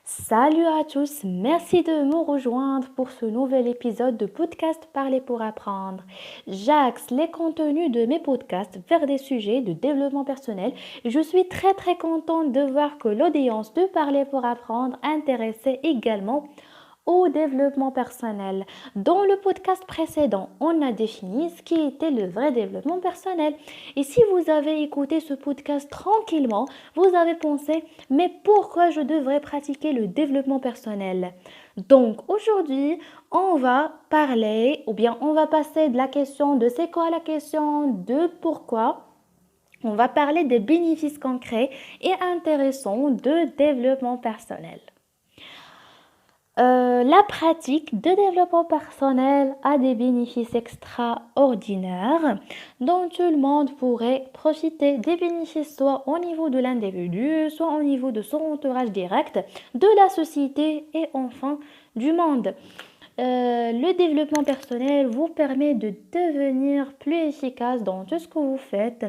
Salut à tous, merci de me rejoindre pour ce nouvel épisode de podcast Parler pour apprendre. J'axe les contenus de mes podcasts vers des sujets de développement personnel et je suis très contente de voir que l'audience de Parler pour apprendre intéressait également au développement personnel. Dans le podcast précédent, on a défini ce qui était le vrai développement personnel. Et si vous avez écouté ce podcast tranquillement, vous avez pensé, mais pourquoi je devrais pratiquer le développement personnel? Donc aujourd'hui, on va parler, ou bien on va passer de la question de c'est quoi la question de pourquoi. On va parler des bénéfices concrets et intéressants de développement personnel. La pratique de développement personnel a des bénéfices extraordinaires dont tout le monde pourrait profiter. Des bénéfices soit au niveau de l'individu, soit au niveau de son entourage direct, de la société et enfin du monde. Le développement personnel vous permet de devenir plus efficace dans tout ce que vous faites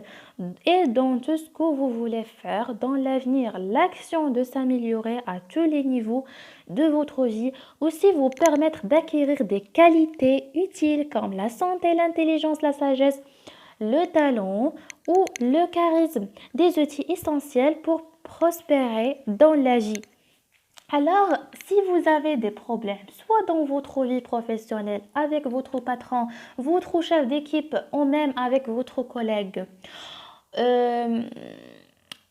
et dans tout ce que vous voulez faire dans l'avenir. L'action de s'améliorer à tous les niveaux de votre vie aussi vous permettre d'acquérir des qualités utiles comme la santé, l'intelligence, la sagesse, le talent ou le charisme, des outils essentiels pour prospérer dans la vie. Alors, si vous avez des problèmes, soit dans votre vie professionnelle, avec votre patron, votre chef d'équipe ou même avec votre collègue, euh,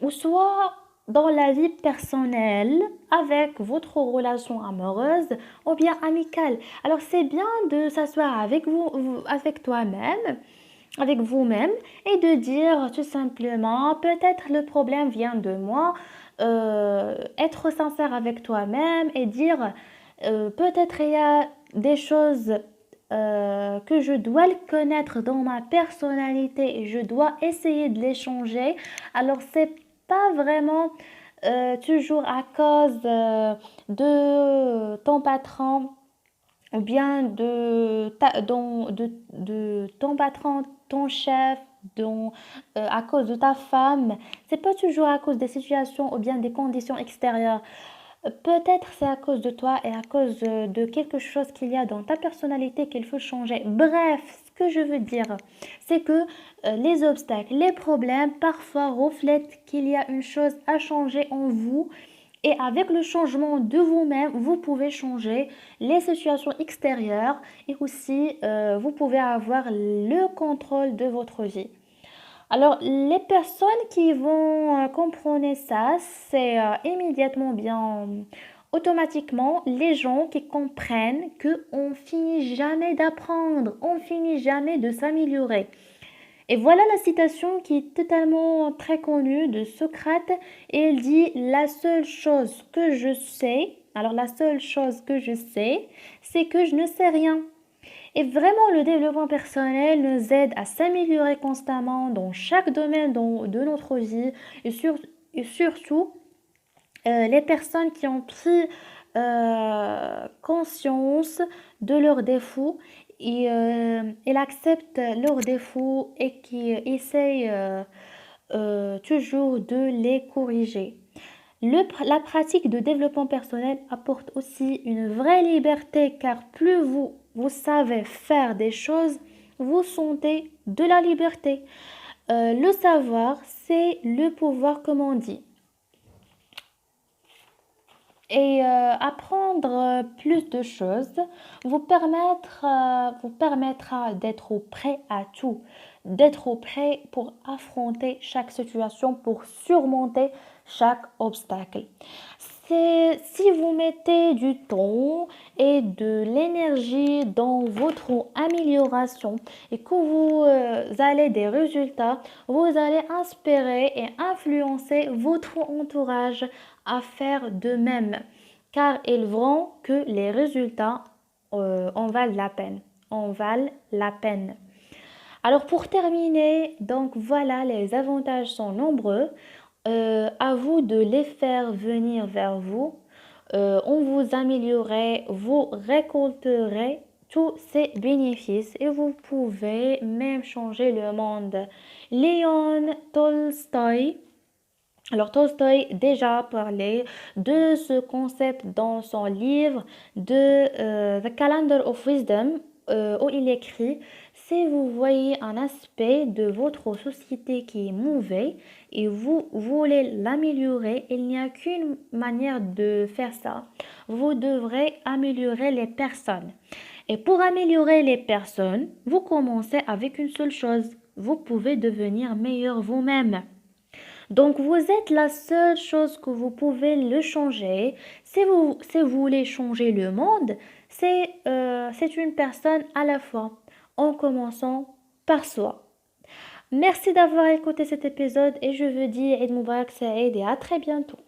ou soit dans la vie personnelle, avec votre relation amoureuse ou bien amicale. Alors, c'est bien de s'asseoir avec avec toi-même, avec vous-même et de dire tout simplement, peut-être le problème vient de moi, être sincère avec toi-même et dire, peut-être il y a des choses que je dois le connaître dans ma personnalité et je dois essayer de les changer. Alors c'est pas vraiment toujours à cause de ton patron ou bien de ton patron, ton chef, à cause de ta femme. C'est pas toujours à cause des situations ou bien des conditions extérieures. Peut-être c'est à cause de toi et à cause de quelque chose qu'il y a dans ta personnalité qu'il faut changer. Bref, ce que je veux dire, c'est que les obstacles, les problèmes parfois reflètent qu'il y a une chose à changer en vous et avec le changement de vous-même, vous pouvez changer les situations extérieures et aussi vous pouvez avoir le contrôle de votre vie. Alors, les personnes qui vont comprendre ça, c'est immédiatement bien automatiquement les gens qui comprennent que on finit jamais d'apprendre, on finit jamais de s'améliorer. Et voilà la citation qui est totalement très connue de Socrate. Et il dit, la seule chose que je sais, alors la seule chose que je sais, c'est que je ne sais rien. Et vraiment, le développement personnel nous aide à s'améliorer constamment dans chaque domaine de notre vie et surtout les personnes qui ont pris conscience de leurs défauts et elles acceptent leurs défauts et qui essayent toujours de les corriger. La pratique de développement personnel apporte aussi une vraie liberté car plus vous savez faire des choses, vous sentez de la liberté. Le savoir, c'est le pouvoir, comme on dit. Et apprendre plus de choses vous permettra d'être prêt à tout, d'être prêt pour affronter chaque situation, pour surmonter chaque obstacle. Si vous mettez du temps et de l'énergie dans votre amélioration et que vous allez des résultats, vous allez inspirer et influencer votre entourage à faire de même, car ils verront que les résultats en valent la peine. En valent la peine. Alors pour terminer, donc voilà, les avantages sont nombreux. À vous de les faire venir vers vous. On vous améliorerez, vous récolterez tous ces bénéfices et vous pouvez même changer le monde. Léon Tolstoï Alors Tolstoï déjà parlé de ce concept dans son livre de The Calendar of Wisdom où il écrit, si vous voyez un aspect de votre société qui est mauvais et vous voulez l'améliorer, il n'y a qu'une manière de faire ça. Vous devrez améliorer les personnes. Et pour améliorer les personnes, vous commencez avec une seule chose. Vous pouvez devenir meilleur vous-même. Donc, vous êtes la seule chose que vous pouvez le changer. Si vous voulez changer le monde, c'est une personne à la fois, en commençant par soi. Merci d'avoir écouté cet épisode et je vous dis Eid Mubarak Saïd et à très bientôt.